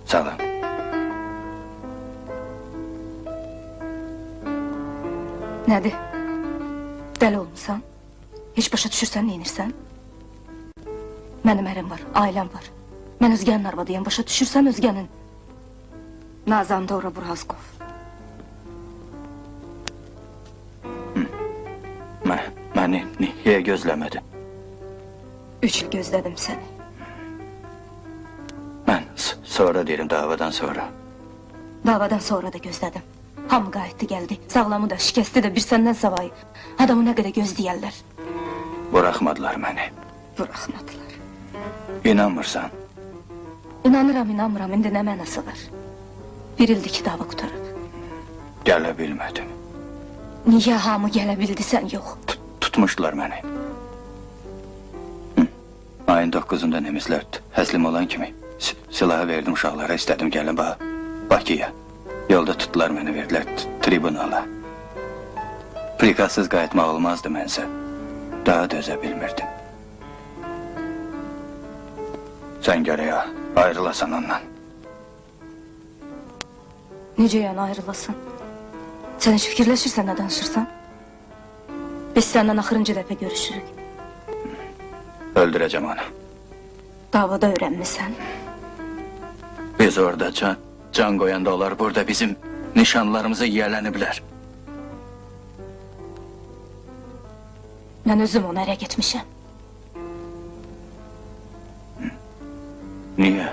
Salam. Nədir? Dəli olmusan? Heç başa düşürsən, neyinirsən? Mənim ərim var, ailəm var. Mən özgənin arvadıyam, başa düşürsən özgənin. Nazan Dora Burazkov. Məni niyə gözləmədin? 3 il gözlədim səni. Mən sonra deyirəm, davadan sonra. Davadan sonra da gözlədim. Hamı qayıtdı gəldi, sağlamı da, şikəsti də bir səndən savayı. Adamı nə qədər gözləyərlər. Buraxmadılar məni. Buraxmadılar. İnanmırsan? İnanıram, inanmıram, indi nə mənası var? 1 ildir ki, dava qutarıb. Gələ bilmədim. Niyə hamı gələ bildi, sən yox? Tutmuşdular məni. Ayın 9'unda Nemizlər həslim olan kimi silahı verdim uşaqlara, istədim gəlin Bakıya. Yolda tutdular məni, verdilər tribunala. Prikazsız qayıtmaq olmazdı mənsə. Daha dözə bilmirdim. Sən gərək ayrılasan ondan. Necə yəni ayrılasın? Sən heç fikirləşirsən, nə danışırsan? Biz səndən axırıncı dəfə görüşürük. Öldürəcəm onu. Davada öyrənmisən. Biz orada can qoyanda onlar burada bizim nişanlarımızı yiyələniblər. Mən özüm ona ərə getmişəm. Niyə?